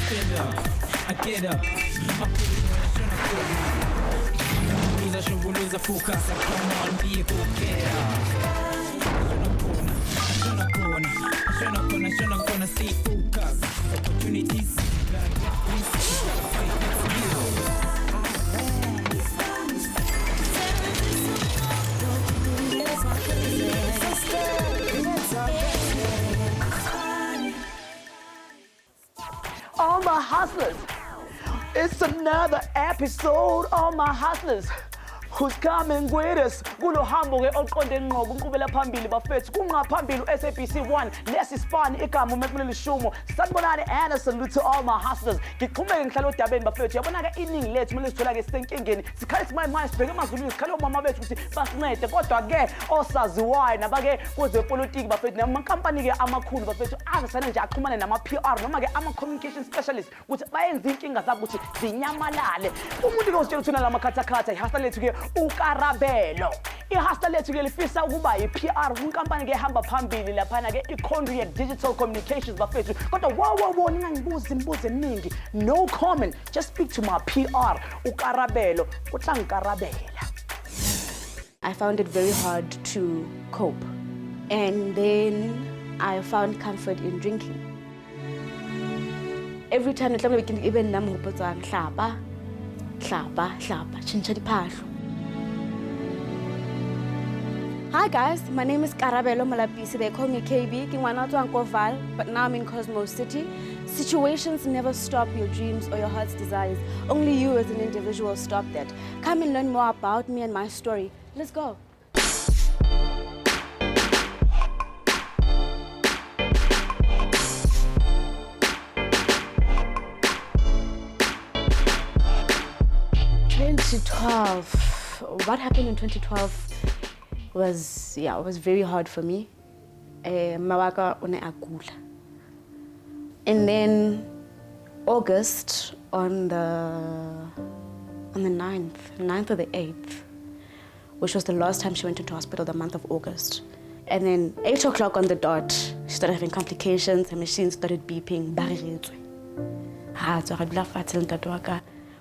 stand up, I get up, I put it on, I feel it. Lose, I should lose the focus, I come on, be who care. I should not gonna stay focused. Opportunities, gotta get this, gotta fight All my hustlers, it's another episode. All my hustlers, who's coming with us? Kulo hambo ke oqonde ngqo kunqubela phambili bafethu kungaphambili SABC 1 lesiSpani igama uMekumele Lishumo sanibonani and salute to all my hustlers. Ngiqhubeke ngihlala odabeni bafethu yabona ke iningi lethu mele sithola ke sisenkingeni sikhala simayimaya sibheke emazulwini sikhala omama bethu ukuthi basincede kodwa ke osaziwayo nabake kwezepolitiki bafethu namankampani ke amakhulu bafethu angisana nje axhumane nama PR noma ke ama communication specialist ukuthi bayenze inkinga zabo ukuthi zinyamalale. Umuntu ke usitshela ukuthi nalama khatha ihasta lethu ke uKarabelo. Ihasta lethu ke lifisa ukuba iPR kunkampani ke ehamba phambili laphana ke iCondriac Digital Communications bafethu. Kodwa wow ningangibuza imibuzo eminingi. No comment, just speak to my PR uKarabelo. Kutla ngikarabela. I found it very hard to cope. And then I found comfort in drinking. Every time I can even namhopotsa hlapa, chincha diphahlo. Hi guys, my name is Karabelo Malapisi. They call me KB, but now I'm in Cosmo City. Situations never stop your dreams or your heart's desires. Only you as an individual stop that. Come and learn more about me and my story. Let's go. What happened in 2012 was very hard for me. Mawaka one agula. And then August on the 9th or the 8th, which was the last time she went into hospital, the month of August. And then 8 o'clock on the dot, she started having complications, her machine started beeping.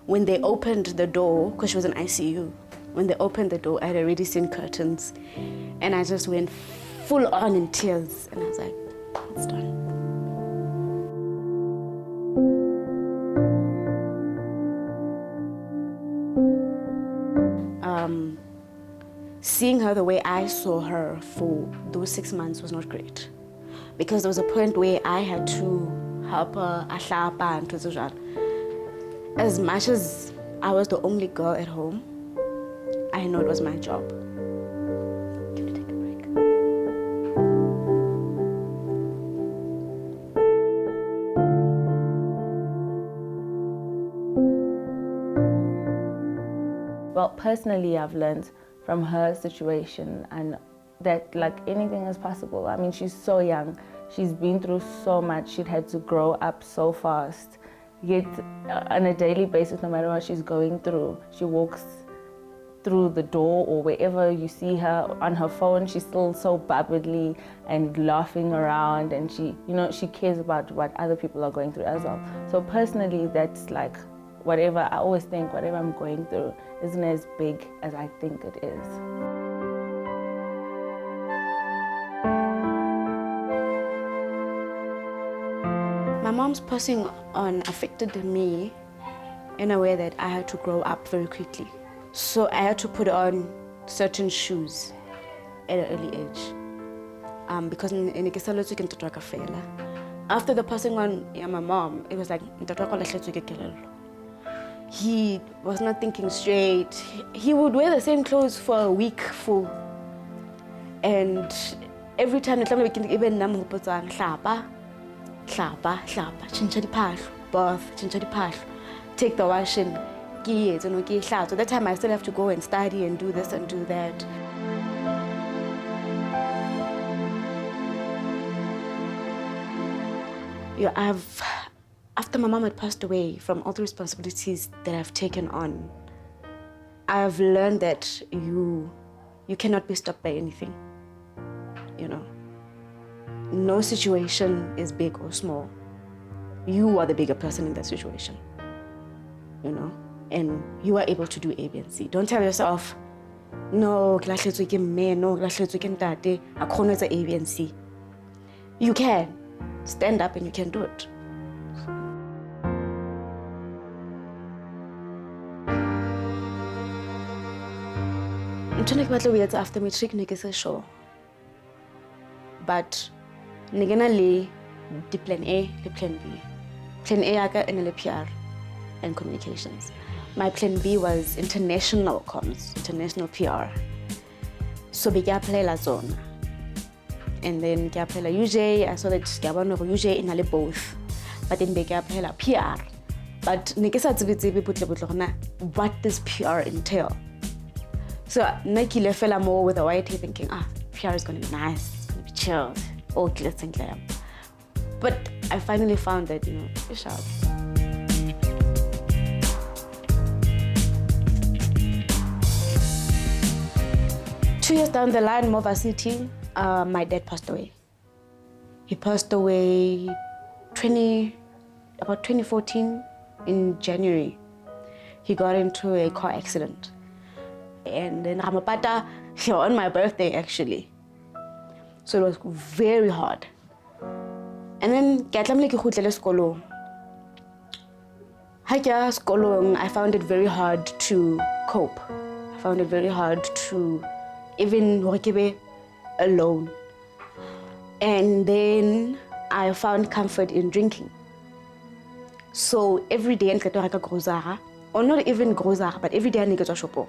When they opened the door, because she was in ICU, when they opened the door, I had already seen curtains. And I just went full on in tears. And I was like, it's done. Seeing her the way I saw her for those 6 months was not great. Because there was a point where I had to help her, as much as I was the only girl at home, I know it was my job. Can you take a break? Well, personally, I've learned from her situation and that like anything is possible. I mean, she's so young. She's been through so much. She'd had to grow up so fast. Yet on a daily basis, no matter what she's going through, she walks through the door or wherever you see her on her phone, she's still so bubbly and laughing around, and she cares about what other people are going through as well. So personally, that's like whatever, I always think whatever I'm going through isn't as big as I think it is. My mom's passing on affected me in a way that I had to grow up very quickly. So I had to put on certain shoes at an early age. Because after the passing on my mom, it was like, he was not thinking straight. He would wear the same clothes for a week full. And every time we can even chincha diphahlo, bath, chincha diphahlo, take the washing, so that time I still have to go and study and do this and do that. After my mom had passed away, from all the responsibilities that I've taken on, I've learned that you cannot be stopped by anything, No situation is big or small. you are the bigger person in that situation, you know, and you are able to do A, B, and C. Don't tell yourself, no, ke lahlehetswe ke mme, no, ke lahlehetswe ke ntate, a kgone ho etsa A, B, and C. You can stand up and you can do it. Ntho ne ke batla ho etsa after matric ne ke se sure, but ne ke na le plan A le plan B. Plan A ya ka e ne le PR and communications. My plan B was international comms, international PR. So be ke apply zona. And then ke apply UJ. I saw that ke bona go UJ ina le both. But then be ke apply PR. But ne ke sa tsebe butle gona what does PR entail. So ne ke le fela more with a white tape thinking, PR is going to be nice, it's going to be chilled, all glitz and glam. But I finally found that, you know, it's sharp. Two years down the line, Mova City, my dad passed away. He passed away about 2014 in January. He got into a car accident. And then Ramapata, on my birthday actually. So it was very hard. And then I found it very hard to cope. I found it very hard to even work alone. And then I found comfort in drinking. So every day, or not even grozara, but every day I get to shop.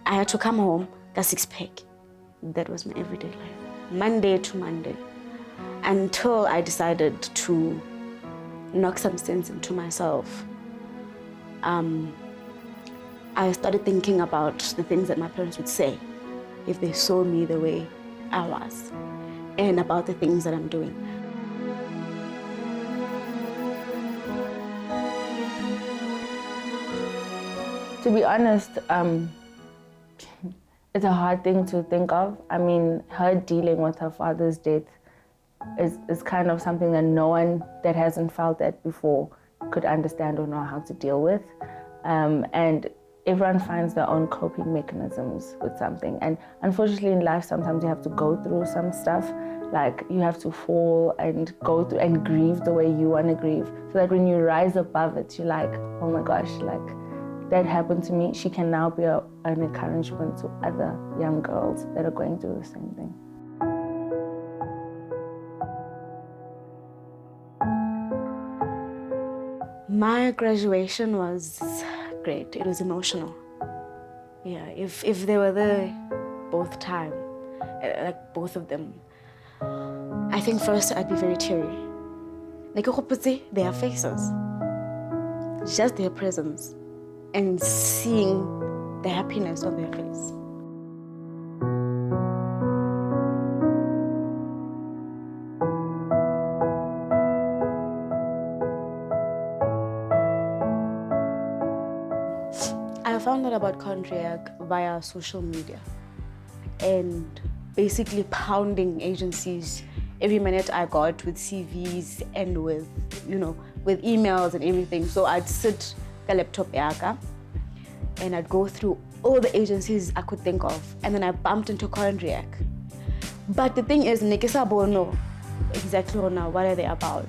I had to come home, a 6-pack. That was my everyday life, Monday to Monday, until I decided to knock some sense into myself. I started thinking about the things that my parents would say if they saw me the way I was, and about the things that I'm doing. To be honest, it's a hard thing to think of. I mean, her dealing with her father's death is kind of something that no one that hasn't felt that before could understand or know how to deal with. And everyone finds their own coping mechanisms with something. And unfortunately in life, sometimes you have to go through some stuff. Like you have to fall and go through and grieve the way you want to grieve. So that when you rise above it, you're like, oh my gosh, like, that happened to me. She can now be an encouragement to other young girls that are going through the same thing. My graduation was great. It was emotional. Yeah, if they were there both time, like both of them, I think first I'd be very teary. Like their faces, just their presence, and seeing the happiness on their face. I found out about Condriac via social media and basically pounding agencies every minute I got with CVs and with, with emails and everything. So I'd sit the laptop and I'd go through all the agencies I could think of, and then I bumped into Condriac. But the thing is, Nikisa Bono, exactly what are they about?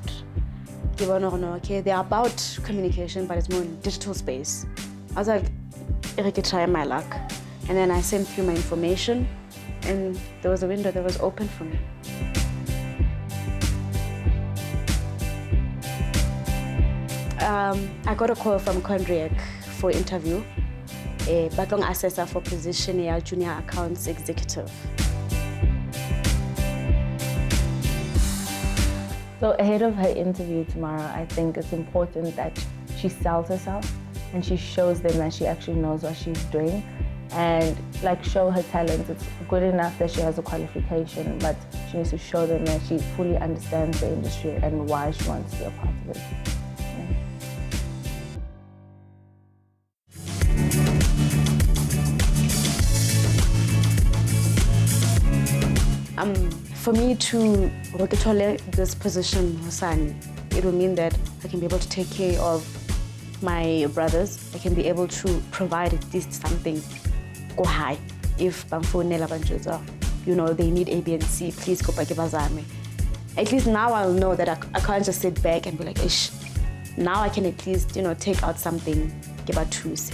Okay, they're about communication, but it's more in digital space. I was like, I could try my luck. And then I sent through my information, and there was a window that was open for me. I got a call from Condriac for interview, a batlong assessor for position a junior accounts executive. So ahead of her interview tomorrow, I think it's important that she sells herself and she shows them that she actually knows what she's doing, and show her talent. It's good enough that she has a qualification, but she needs to show them that she fully understands the industry and why she wants to be a part of it. For me to get this position, it will mean that I can be able to take care of my brothers. I can be able to provide at least something. Go high. If you know, they need A, B, and C, please go back. At least now I'll know that I can't just sit back and be like, ish. Now I can at least, you know, take out something, give a truce.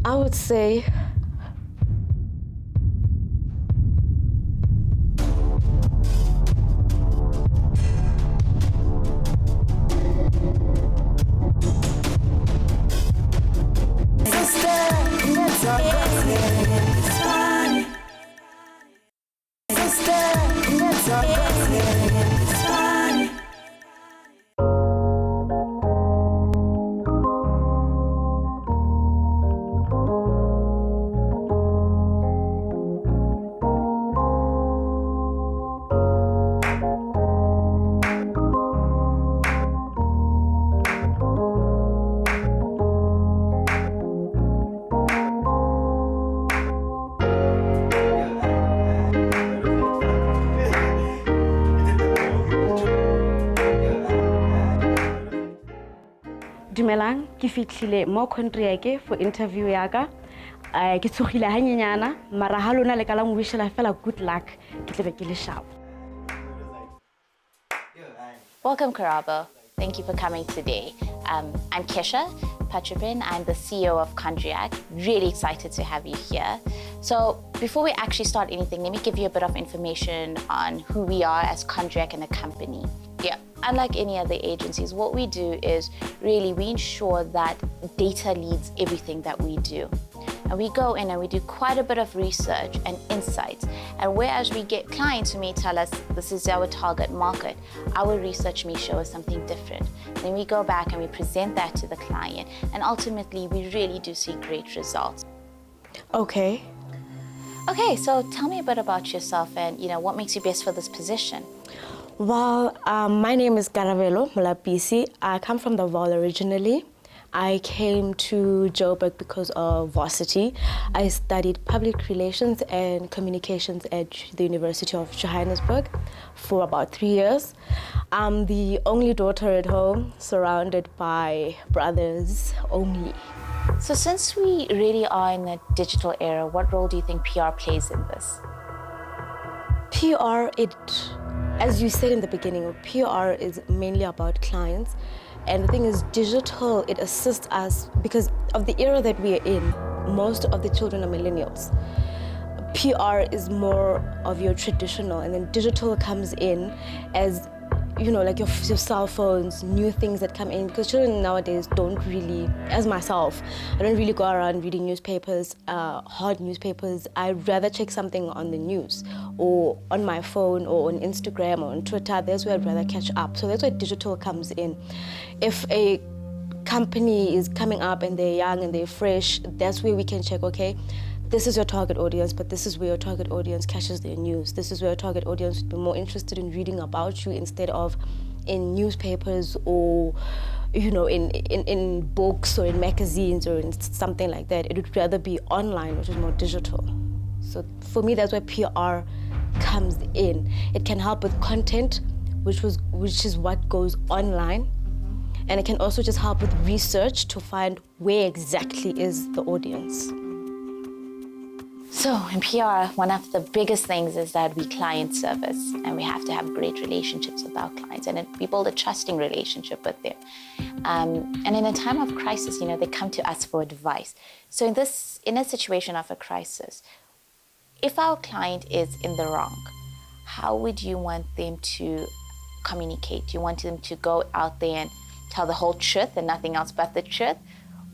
I would say Dumelang, ke fitlhile mo Condriac for interview ya ka. Ke tsogile hanyenyana, mara ha lona le ka la mwishela fela good luck. Ke tle be ke le sharp. Welcome, Karabelo. Thank you for coming today. I'm Kesha Patripin. I'm the CEO of Condriac. Really excited to have you here. So before we actually start anything, let me give you a bit of information on who we are as Condriac and the company. Yeah, unlike any other agencies, what we do is really we ensure that data leads everything that we do. And we go in and we do quite a bit of research and insights. And whereas we get clients who may tell us this is our target market, our research may show us something different. Then we go back and we present that to the client. And ultimately, we really do see great results. Okay. Okay, so tell me a bit about yourself and what makes you best for this position. Well, my name is Karabelo Malapisi. I come from the Vaal originally. I came to Joburg because of varsity. I studied public relations and communications at the University of Johannesburg for about 3 years. I'm the only daughter at home, surrounded by brothers only. So since we really are in the digital era, what role do you think PR plays in this? PR, as you said in the beginning, PR is mainly about clients. And the thing is, digital, it assists us because of the era that we are in. Most of the children are millennials. PR is more of your traditional, and then digital comes in as, like your cell phones, new things that come in. Because children nowadays don't really, as myself, I don't really go around reading newspapers, hard newspapers. I'd rather check something on the news or on my phone or on Instagram or on Twitter. That's where I'd rather catch up. So that's where digital comes in. If a company is coming up and they're young and they're fresh, that's where we can check, okay, this is your target audience, but this is where your target audience catches their news. This is where your target audience would be more interested in reading about you instead of in newspapers or, you know, in books or in magazines or in something like that. It would rather be online, which is more digital. So for me, that's where PR comes in. It can help with content, which is what goes online. And it can also just help with research to find where exactly is the audience. So in PR, one of the biggest things is that we client service, and we have to have great relationships with our clients, and we build a trusting relationship with them. And in a time of crisis, you know, they come to us for advice. So in a situation of a crisis, if our client is in the wrong, how would you want them to communicate? Do you want them to go out there and tell the whole truth and nothing else but the truth?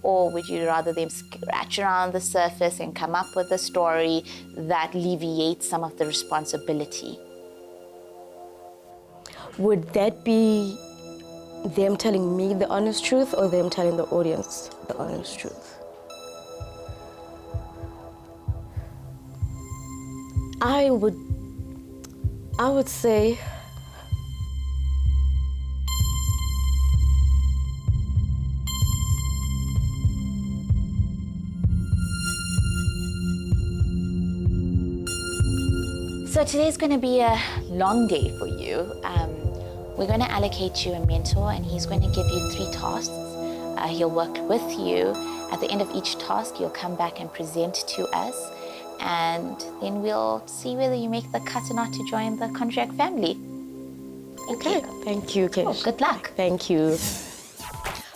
Or would you rather them scratch around the surface and come up with a story that alleviates some of the responsibility? Would that be them telling me the honest truth or them telling the audience the honest truth? I would say So today's going to be a long day for you. We're going to allocate you a mentor, and he's going to give you 3 tasks. He'll work with you. At the end of each task, you'll come back and present to us, and then we'll see whether you make the cut or not to join the Condriac family. okay. Thank you, Kesh. Oh, good luck. Thank you.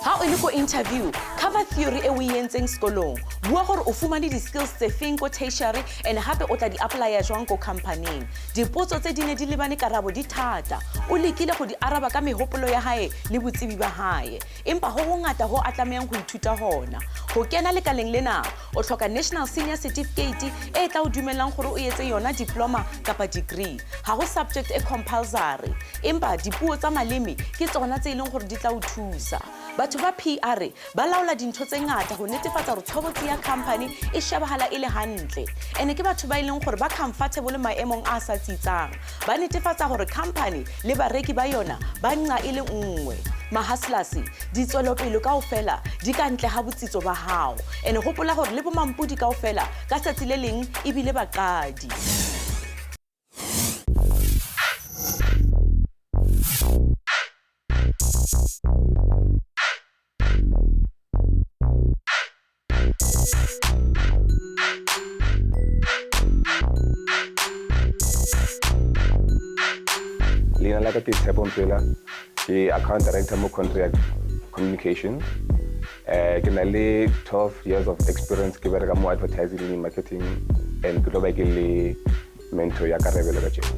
Ha o ile go interview, cover theory e o e entseng sekolong. Bua gore o fumane di-skills tse feng ko tertiary and hape o tla di-applya jwang ko company-eng. Dipotso tse di ne di lebane karabo di thata. O lekile go di araba ka mehopolo ya hae le botsebi ba hae. Empa ho ngata ho a tlamehang go ithuta hona. Ho kena lekaleng lena, o tlhoka National Senior Certificate e tla o dumelang gore o etse yona diploma kapa degree. Ha ho subject e compulsory. Empa dipuo tsa maleme ke tsona tse ileng gore di tla o thusa. Batho ba PR ba laola dintho tse ngata go netefatsa gore tshobotsi ya company e shebahala e le hantle. Ene ke batho ba ileng gore ba comfortable maemong a sa tsitsang. Ba netefatsa gore company le bareki ba yona ba nqa e le nngwe. Mahustlers di tswelopele kaofela di ka ntle ha botsitso ba hao. Ene hopola gore le bomampudi kaofela ka tsatsi le leng e bile baqadi. Lina la ka ke Tshepo Mpela, ke account director mo Condriac Communications. Ke na le 12 years of experience ke bereka mo advertising and marketing, and ke tlo ba ke le mentor ya Karabelo ka tjena.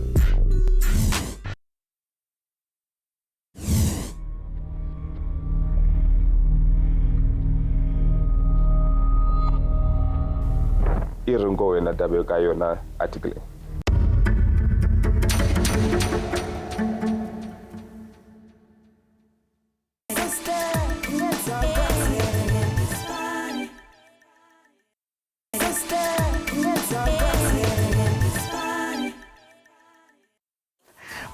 Iringo wena tabe ka yona article.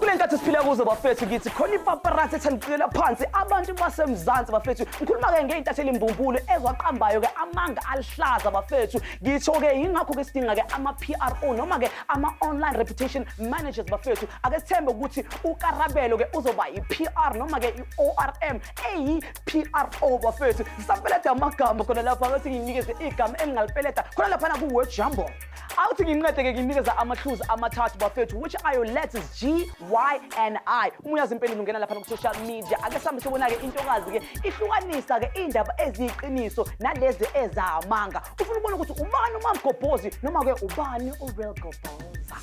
Kulenkathi siphila kuzo bafethu ngithi khona ipaparazzi ethelikulela phansi abantu basemzansi bafethu. Ngikhuluma ke ngeintatheli imbumbulu ezwaqambayo ke amanga alihlaza bafethu. Ngitho ke ingakho ke sidinga ke ama PRO noma ke ama online reputation managers bafethu. Ake sithembe ukuthi uKarabelo ke uzoba iPR noma ke iORM eyi PRO bafethu. Sisapeleta amagama khona lapha ngathi nginikeze igama engingalipeleta khona lapha na ku word jumbo. Awuthi ngincede ke nginikeza amahluzi amathathu bafethu, which are your letters G, Y and I. Umuyazi impela ungena lapha ku social media. Ake sambe sibona ke intokazi ke ihlukanisa ke indaba eziqiniso nalezi ezamanga. Ufuna ukubona ukuthi ubani uMamgobhozi noma ke ubani uReal Gobhoza.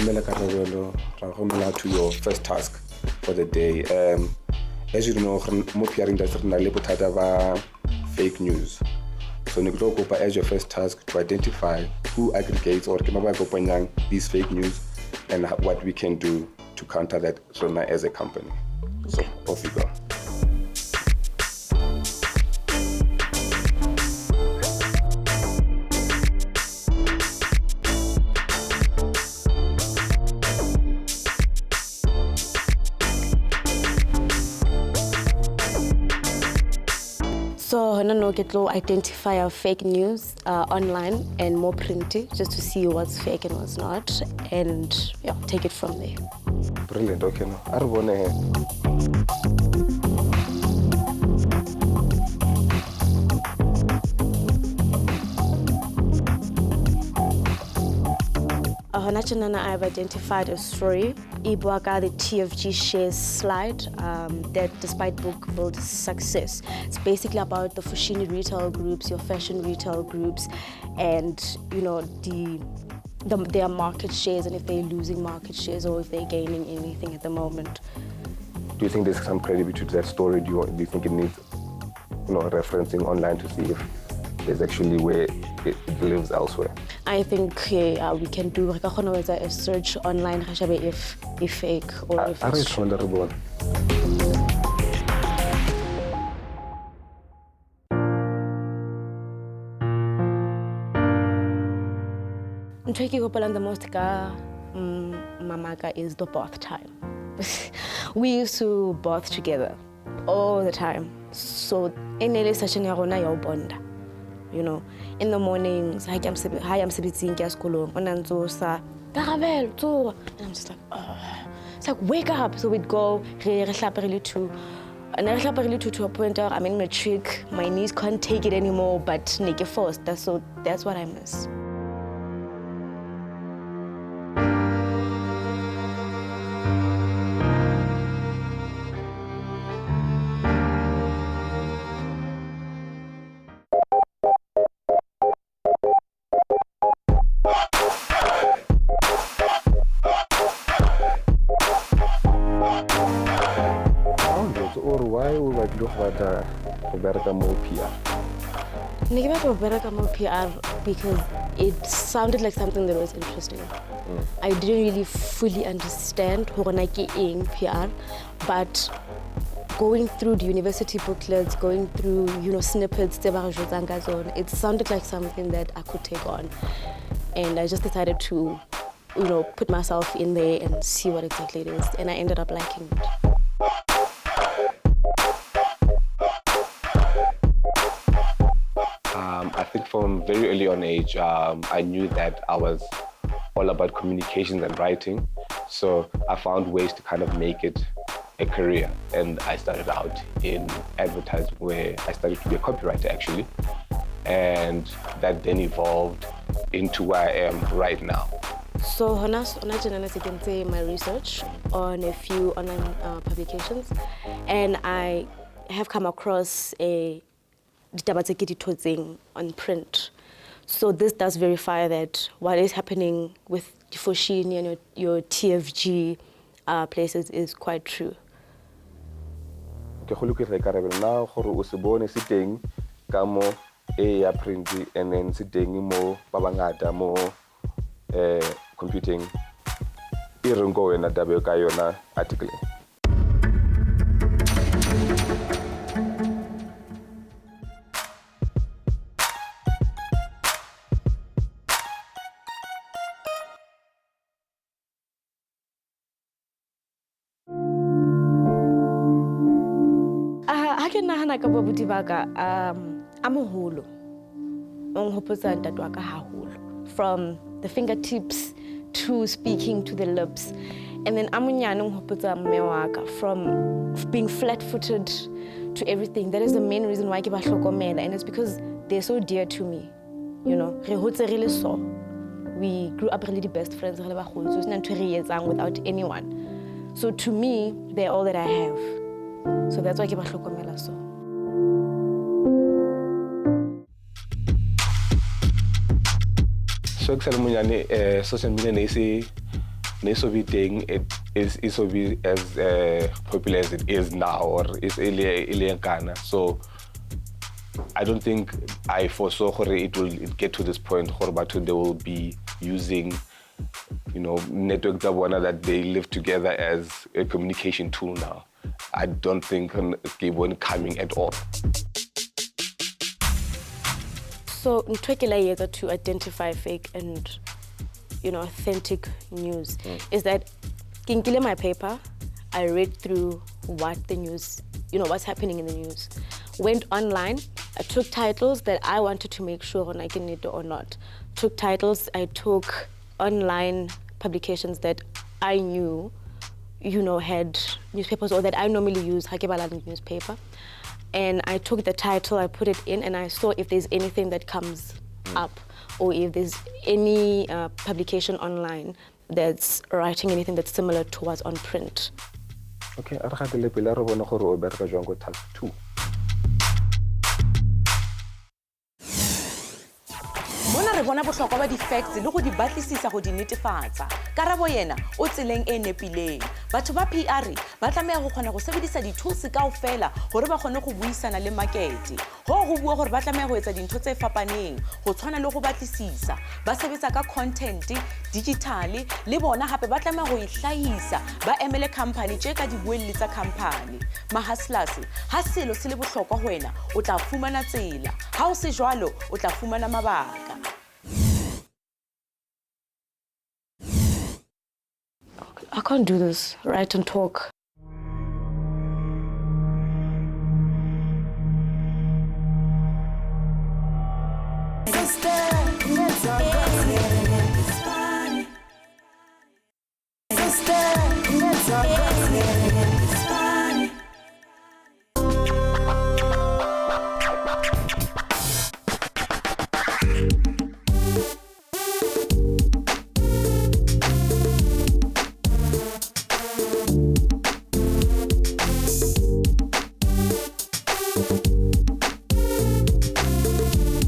Hustler Karabelo Malapisi to your first task for the day. As you know, mo PR industry na le bothata ba fake news. So ne tlo kopa as your first task to identify who aggregates or ke ba kopanyang these fake news and what we can do to counter that as a company. So off you go. So no get to identify our fake news online and more printy, just to see what's fake and what's not, and yeah, take it from there. Brilliant. Okay, no. Arbone. I've identified a story, Ibuaka, the TFG shares slide, that despite book build success. It's basically about the Fushini retail groups, your fashion retail groups, and their market shares, and if they're losing market shares or if they're gaining anything at the moment. Do you think there's some credibility to that story? Do you think it needs referencing online to see if there's actually where it lives elsewhere? I think we can do a search online if fake or if it's true. The most mamaka is the bath time. We used to bath together all the time. So in bonda. You know, in the mornings, hi, I'm sitting in school, and I'm just like, it's like, wake up. So we'd go, and to a point where I'm in a trick, my knees can't take it anymore, but naked forced. That's what I miss. Why would I look at Roberta more PR? PR because it sounded like something that was interesting. I didn't really fully understand PR, but going through the university booklets, going through snippets, it sounded like something that I could take on, and I just decided to put myself in there and see what exactly it is, and I ended up liking it. I think from very early on age, I knew that I was all about communications and writing. So I found ways to kind of make it a career. And I started out in advertising, where I started to be a copywriter actually. And that then evolved into where I am right now. So I can say my research on a few online publications, and I have come across a on print. So this does verify that what is happening with the Fushini and your TFG places is quite true. Ke go lokela Karabelo now gore o se bone se teng ka mo ya print and then se teng mo ba bangata mo computing e reng go wena tabe ka yona article. I'm a holo. From the fingertips to speaking to the lips. And then from being flat-footed to everything. That is the main reason why I and it's because they're so dear to me. We grew up really the best friends without anyone. So to me, they're all that I have. So that's why I keep so. So social media SOB thing, it is SOB as popular as it is now, or is in Ghana. So I don't think I foresaw it will get to this point they will be using, network that they live together as a communication tool now. I don't think it won't coming at all. So Ntwekela to identify fake and authentic news is that kinkile my paper, I read through what the news, what's happening in the news. Went online, I took titles that I wanted to make sure I can need or not. Took titles, I took online publications that I knew, had newspapers or that I normally use, Hakebala newspaper. And I took the title, I put it in, and I saw if there's anything that comes up or if there's any publication online that's writing anything that's similar to what's on print. Okay, I have to task 2. Mona re bona bohlokwa ba di-facts le go di batlisisa go di netefatsa. Karabo yena o tseleng e nepileng. Batho ba PR ba tlameha go kgona go sebedisa di-tools kaofela gore ba kgone go buisana le market. Ho go bua gore ba tlameha go etsa dintho tse fapaneng, go tshwana le go batlisisa. Ba sebetsa ka content digital le bona hape ba tlameha go ihlahisa ba emele company tse ka di buelli tsa company. Hustlers ha selo se le bohlokwa ho wena o tla fumana tsela. Ha o se jwalo o tla fumana mabaka. I can't do this, write and talk.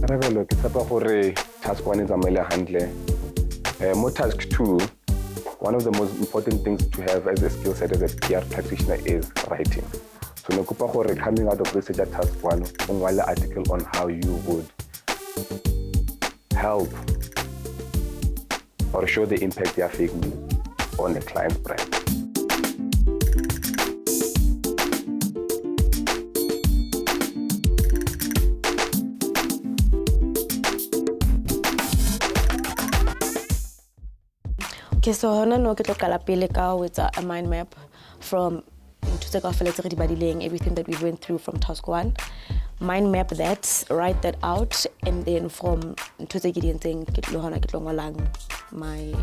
Karabelo, ke tshepa gore task 1 is a handle. More task 2, one of the most important things to have as a skill set as a PR practitioner is writing. So ne kopa gore coming out of research at task 1, ungwale article on how you would help or show the impact of fake news on a client's brand. Okay, so hona no ke tlo kala pele ka with a mind map from everything that we went through from task 1. Mind map that, write that out, and then from my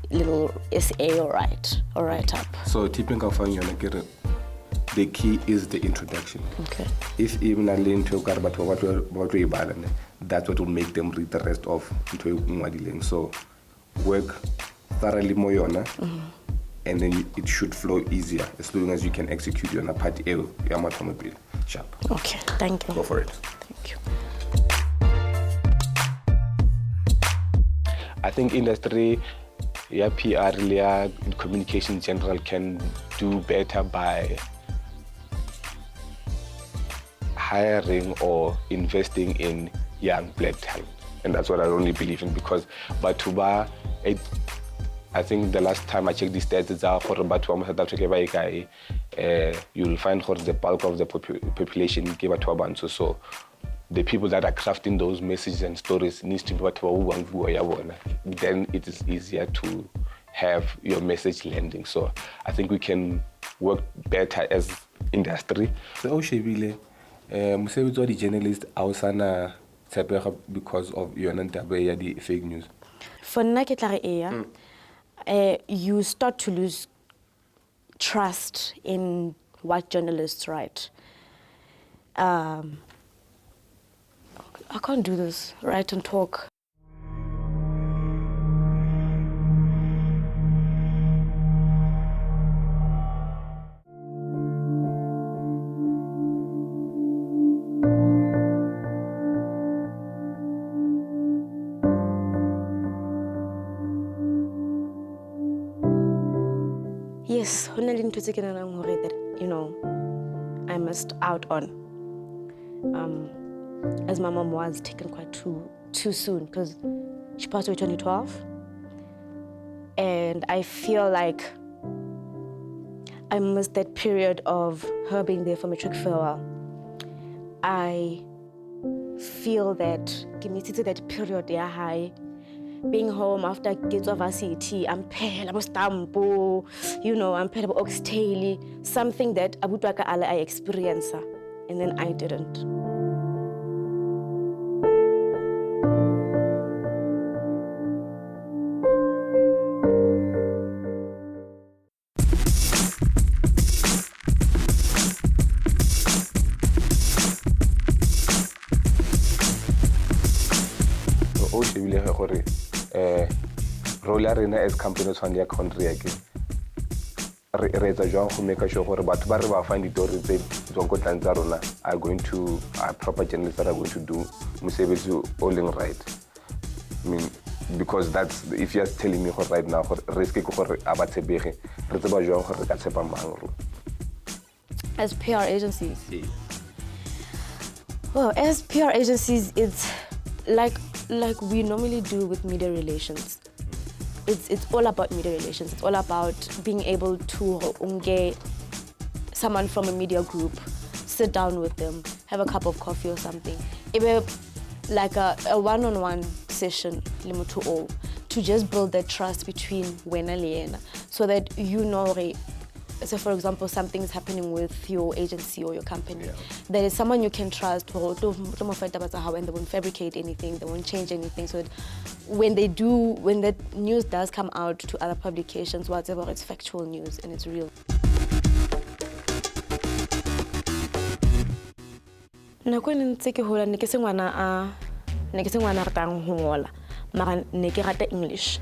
little essay or write up. So tipping of the key is the introduction. Okay. If even a link to what we balance, that's what will make them read the rest of into so work thoroughly moyona, and then it should flow easier as long as you can execute on a part A. Sharp. Okay, thank you. Go for it. Thank you. I think industry, PR, communication in general can do better by hiring or investing in young black talent. And that's what I only believe in, because Batuba, I think the last time I checked the stats, it's for Batuba, South Africa, you'll find the bulk of the population give Batuba. So the people that are crafting those messages and stories needs to be Batuba. Then it is easier to have your message landing. So I think we can work better as industry. So the journalist outsana because of your the fake news. For you start to lose trust in what journalists write. I can't do this, write and talk. Yes, that, you know, I missed out on. As my mom was taken quite too soon, because she passed away 2012. And I feel like I missed that period of her being there for matric farewell. I feel that, give me to that period, yeah, high. Being home after kids of varsity, I'm pale about stampo, you know, I'm pale about oxtail, something that Abutwaka ala I experienced, and then I didn't. Role arena as companies on their Condriac re jwang go make sure gore batho ba re ba find ditori tse tswang go tlantsha rona are going to proper journalists that are going to do mosebetsi o leng right. I mean, because that's, if you're telling me right now risk ke gore a ba tshebege re tseba jwang gore ka tshepa mang. As PR agencies, well, as PR agencies, it's like we normally do with media relations. It's all about media relations. It's all about being able to get someone from a media group, sit down with them, have a cup of coffee or something. It will like a one-on-one session, to all, to just build that trust between when and Liena, so that you know. So for example, something's happening with your agency or your company. There is someone you can trust and they won't fabricate anything, they won't change anything. So that when that news does come out to other publications, whatever, it's factual news and it's real. English.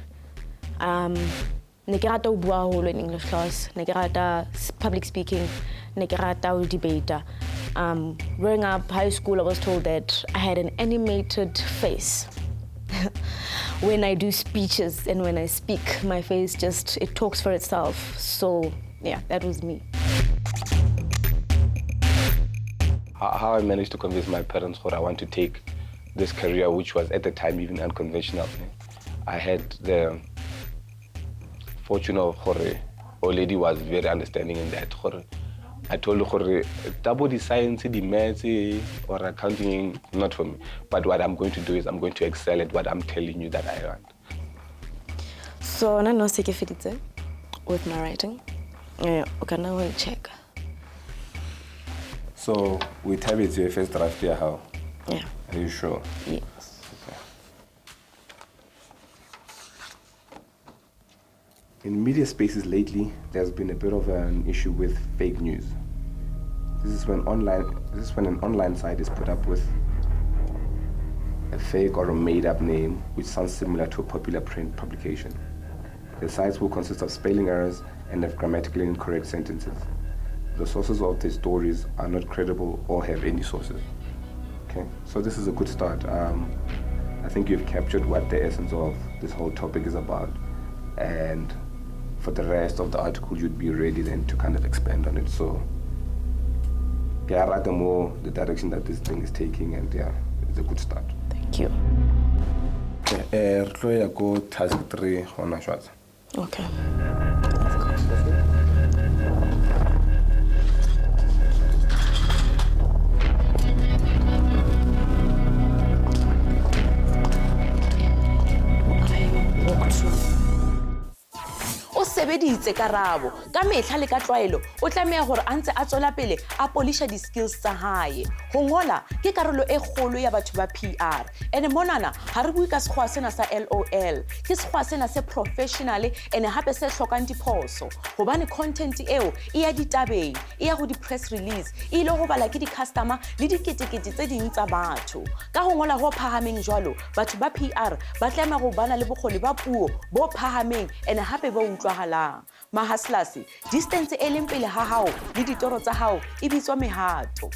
Ne ke rata ho bua haholo in English class, ne ke rata public speaking, ne ke rata ho debate. Growing up high school, I was told that I had an animated face. When I do speeches and when I speak, my face just, it talks for itself. So yeah, that was me. How I managed to convince my parents that I want to take this career, which was at the time even unconventional. I had the fortune of Hore, old lady was very understanding in that. I told her, double the science, the maths, or accounting, not for me. But what I'm going to do is I'm going to excel at what I'm telling you that I want. So, I know with my writing. Yeah, okay, now we'll check. So, we type it your first draft here, how? Yeah. Are you sure? Yes. Okay. In media spaces lately, there's been a bit of an issue with fake news. This is when an online site is put up with a fake or a made-up name which sounds similar to a popular print publication. The sites will consist of spelling errors and have grammatically incorrect sentences. The sources of these stories are not credible or have any sources. Okay, so this is a good start. I think you've captured what the essence of this whole topic is about, and for the rest of the article, you'd be ready then to kind of expand on it. So, yeah, I like the direction that this thing is taking, and yeah, it's a good start. Thank you. Go task 3 on a shot. Okay. Sebeditse Karabo ka mehla le ka tlwaelo o tlameha gore a ntse a tswela pele a polisha di-skills tsa hae go ngola ke karolo e kgolo ya batho ba PR ene monana ha re bue ka sekgowa sena sa LOL ke sekgowa sena se professional ene hape se hlokang diphoso hobane content eo e ya ditabeng e ya go di-press release e ile go bala ke di-customer le diketekete tse ding tsa batho ka go ngola go phahameng jwalo batho ba PR ba tlameha go bana le bokgoni ba puo bo phahameng ene hape ba utlwahala ma hustlers distance e leng pele ha hao le ditoro tsa hao e bitswa mehato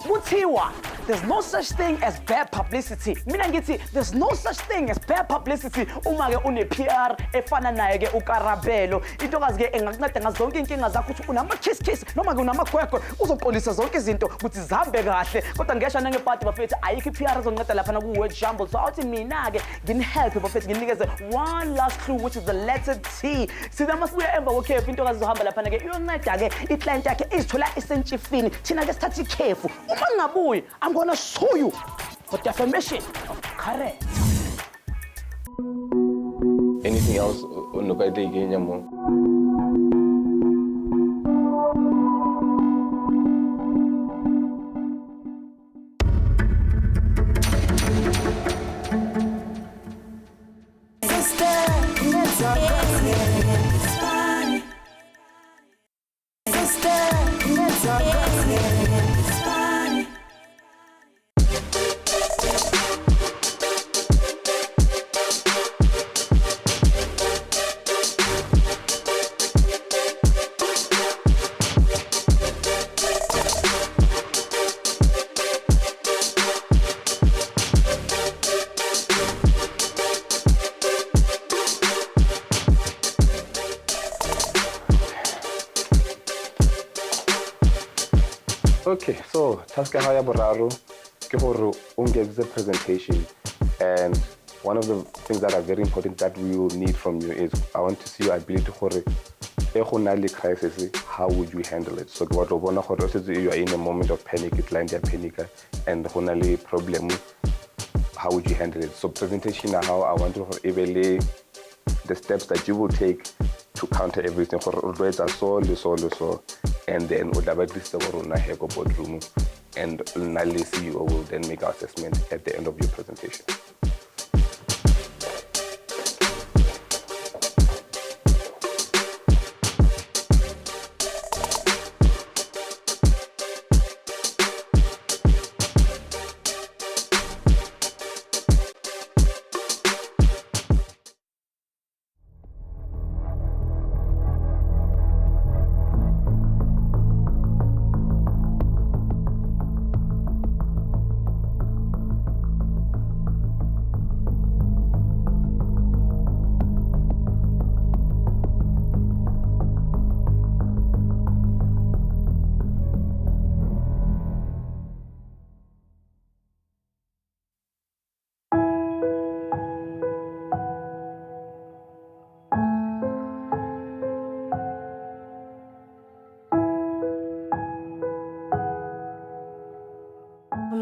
Muthiwa there's no such thing as bad publicity. Mina ngithi there's no such thing as bad publicity uma ke une PR efana naye ke uKarabelo. Intokazi ke engakunceda ngazonke inkinga zakho ukuthi unama kiss noma ke unamagwegwe uzoqolisa zonke izinto ukuthi zihambe kahle. Kodwa ngesha nangeparty bafethu ayikho iPR ezonceda lapha ku word jumble. So awuthi mina ke nginihelp bafethu nginikeze one last clue which is the letter T. Sida masibuya emva kokhefu intokazi zohamba lapha ke iyonceda ke iclient yakhe izithola isentshifini. Thina ke sithatha ikhefu. Uma ngabuyi I'm going to sue you for defamation of character. Anything else unokade igenyamo? Okay, so task ya boraro ke gore unge the presentation, and one of the things that are very important that we will need from you is I want to see your ability gore e crisis, how would you handle it? So what bona gore you are in a moment of panic, it's like panic and gonale problem, how would you handle it? So presentation how I want to evaluate the steps that you will take to counter everything so and then we'll have at least a boardroom, and Nali CEO will then make our assessment at the end of your presentation.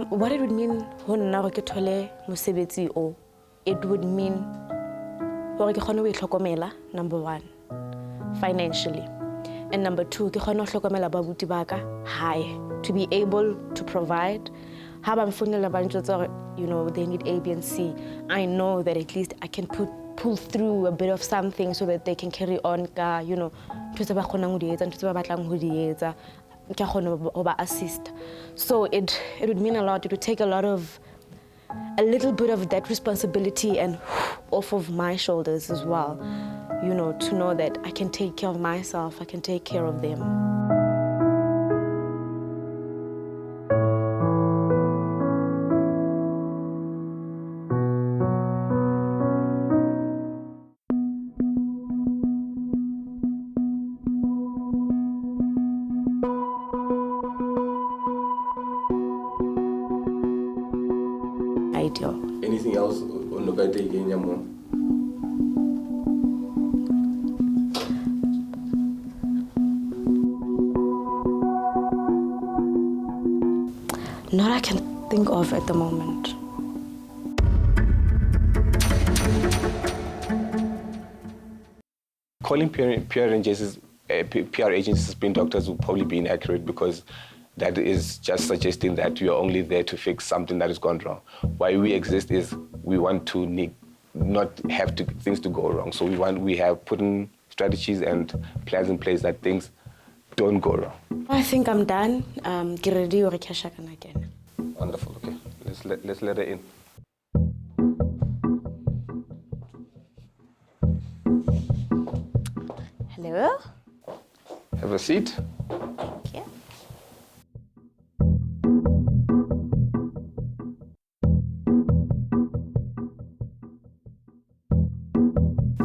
What it would mean hona ke thole mosebetsi o, it would mean hore ke khone ho itlhokomela, number 1, financially, and number 2 ke khone ho hlokomela babuti ba ka hae, to be able to provide. Ha ba mfonela ba ntjotsa you know they need A, B and C, I know that at least I can pull through a bit of something so that they can carry on ka, you know, ntse ba khonang ho di etsa, ntse ba batlang ho di etsa, ke khone ho ba assist. So it would mean a lot. It would take a little bit of that responsibility and off of my shoulders as well, you know, to know that I can take care of myself, I can take care of them. Ideal. Anything else unokade igenyamo? Not I can think of at the moment. Calling PR agencies spin doctors will probably be inaccurate, because that is just suggesting that you're only there to fix something that has gone wrong. Why we exist is we want to not have things to go wrong. So we have put in strategies and plans in place that things don't go wrong. I think I'm done. Get ready or again. Wonderful. Okay, let's let her in. Hello. Have a seat. Thank you.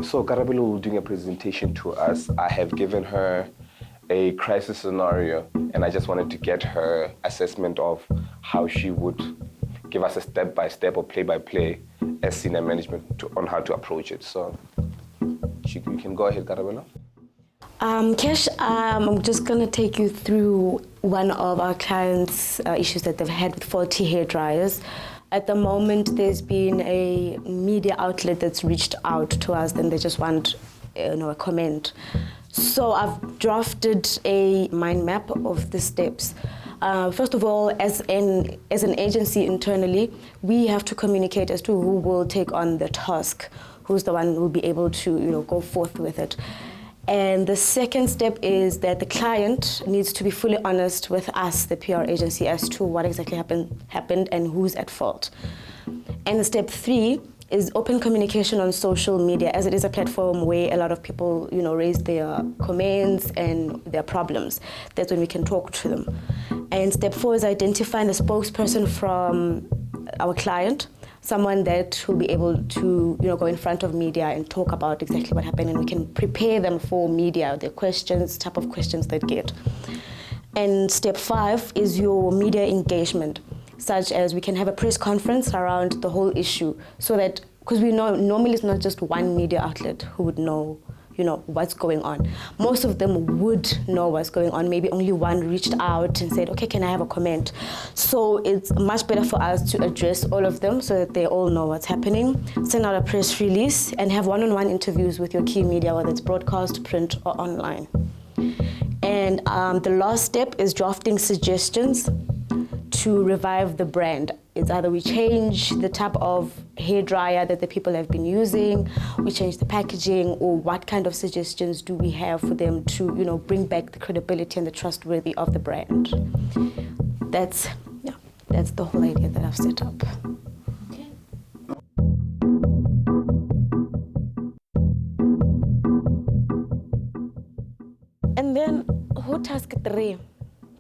So Karabelo will be doing a presentation to us. I have given her a crisis scenario, and I just wanted to get her assessment of how she would give us a step-by-step or play-by-play as senior management on how to approach it. So you can go ahead, Karabelo. Kesh, I'm just going to take you through one of our clients' issues that they've had with faulty hair dryers. At the moment, there's been a media outlet that's reached out to us, and they just want a comment. So I've drafted a mind map of the steps. First of all, as an agency internally, we have to communicate as to who will take on the task, who's the one who will be able to go forth with it. And the second step is that the client needs to be fully honest with us, the PR agency, as to what exactly happened and who's at fault. And step 3 is open communication on social media, as it is a platform where a lot of people, raise their comments and their problems. That's when we can talk to them. And step 4 is identifying the spokesperson from our client, someone that will be able to, go in front of media and talk about exactly what happened, and we can prepare them for media, the type of questions they get. And step 5 is your media engagement, such as we can have a press conference around the whole issue, so that, because we know normally it's not just one media outlet who would know what's going on. Most of them would know what's going on. Maybe only one reached out and said, okay, can I have a comment? So it's much better for us to address all of them so that they all know what's happening. Send out a press release and have one-on-one interviews with your key media, whether it's broadcast, print, or online. And the last step is drafting suggestions to revive the brand. It's either we change the type of hairdryer that the people have been using, we change the packaging, or what kind of suggestions do we have for them to, bring back the credibility and the trustworthy of the brand. That's the whole idea that I've set up. Okay. And then, who task 3?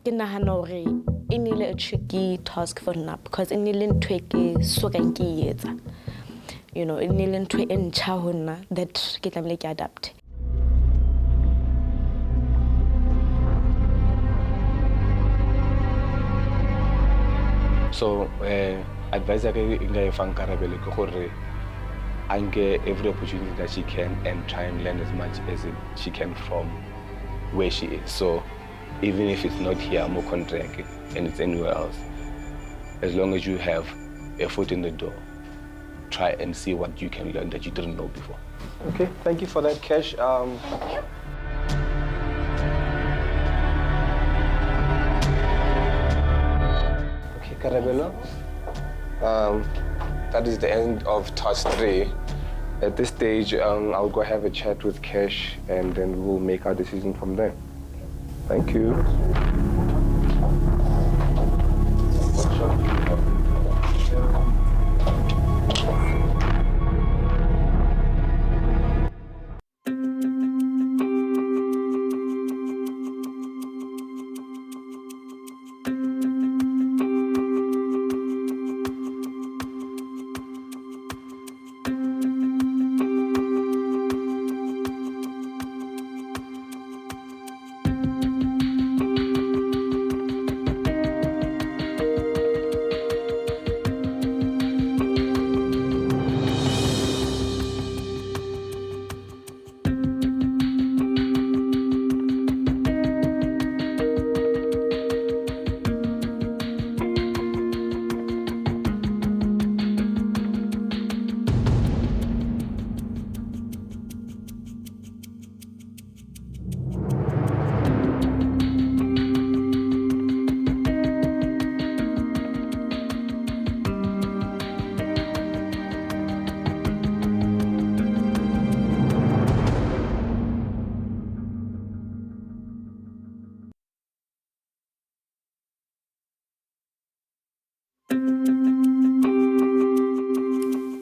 Ke nahana hore e nile a tricky task for nna, because e nile ntho e ke sokang ke etsa. E nile ntho e ntjha ho nna that ke tlamehile ke adapt. So advisor ke nka e fang Karabelo ke gore anke every opportunity that she can and try and learn as much as she can from where she is. So even if it's not here, more Condriac, and it's anywhere else, as long as you have a foot in the door, try and see what you can learn that you didn't know before. Okay, thank you for that, Kesh. Okay, Karabelo. That is the end of task 3. At this stage, I'll go have a chat with Kesh, and then we'll make our decision from there. Thank you.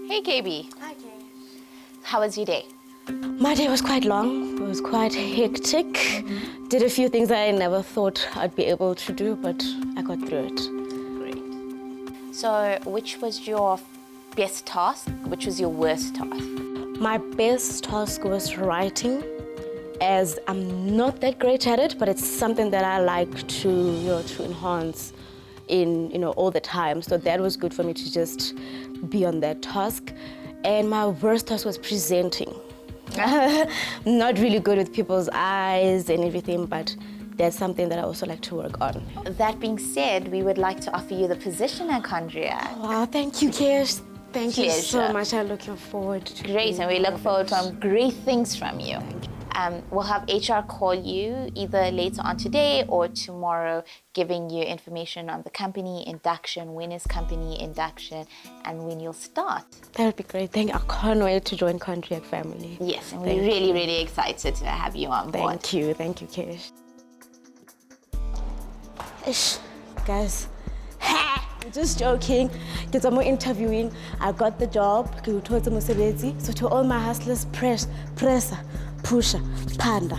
Hey, KB. Hi, Kay. How was your day? My day was quite long. It was quite hectic. Did a few things I never thought I'd be able to do, but I got through it. Great. So, which was your best task? Which was your worst task? My best task was writing, as I'm not that great at it, but it's something that I like to enhance in all the time. So that was good for me to just be on that task. And my worst task was presenting. Not really good with people's eyes and everything, but that's something that I also like to work on. That being said, we would like to offer you the position at Condriac. Wow, thank you, Kish. Thank you so Pleasure. much. I'm looking forward to Great, and we look forward to great things from you. We'll have HR call you either later on today or tomorrow, giving you information on the company induction, when is company induction, and when you'll start. That would be great. Thank you. I can't wait to join Condriac family. Yes, and we're really, really excited to have you on board. Thank you, Kish. Ish, guys. I'm just joking. Because I'm interviewing. I got the job. So to all my hustlers, presser, pusher, panda.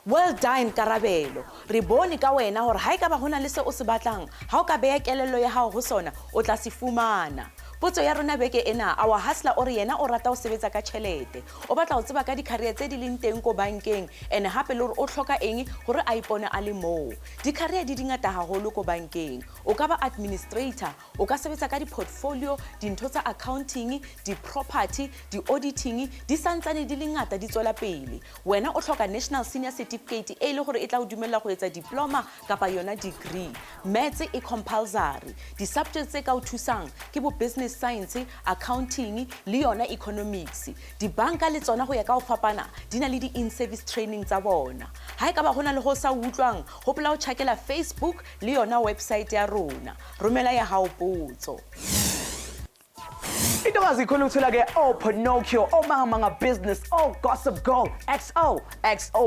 Well done, Karabelo. Re bone ka wena hore ha e ka ba hona le se o se batlang, ha o ka beya kelello ya hao ho sona, o tla se fumana. Potso ya rona beke ena, our hustler o re yena o rata ho sebetsa ka tjhelete. O batla ho tseba ka di-career tse di leng teng ko bankeng, and hape le hore o hloka eng hore a ipone a le moo. Di-career di dingata haholo ko bankeng. O ka ba administrator, o ka sebetsa ka di-portfolio, dintho tsa accounting, di-property, di-auditing, di santsane di le ngata di tswela pele. Wena o hloka national senior certificate e le hore e tla o dumella go etsa diploma kapa yona degree. Maths e compulsory. Di-subjects tse ka o thusang ke bo business science, accounting, le yona economics. Dibanka le tsona go ya ka o fapana di na le di-in-service training tsa bona. Ha e ka ba hona le ho sa utlwang, hopola o checkela Facebook le yona website ya rona. Romela ya hao potso. Into azikhona ukuthola ke Pinocchio, manga business, gossip go, XO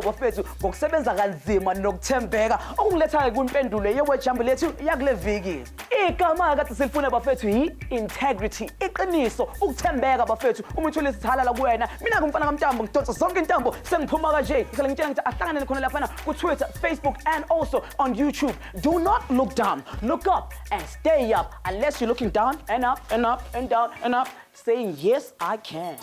bafethu ngokusebenza kanzima nokuthembeka okungiletha ke kwimpendulo yewejambo lethu yakule viki. Igama kade silifuna bafethu yi-integrity, iqiniso, ukuthembeka bafethu. Uma uthole isithala kuwena, mina ngumfana kaMntambo ngidonsa zonke intambo sengiphuma kanje. Ngisale ngitshela ngithi ahlangane khona lapha ku Twitter, Facebook and also on YouTube. Do not look down, look up and stay up unless you're looking down and up and up and down and up, saying yes I can.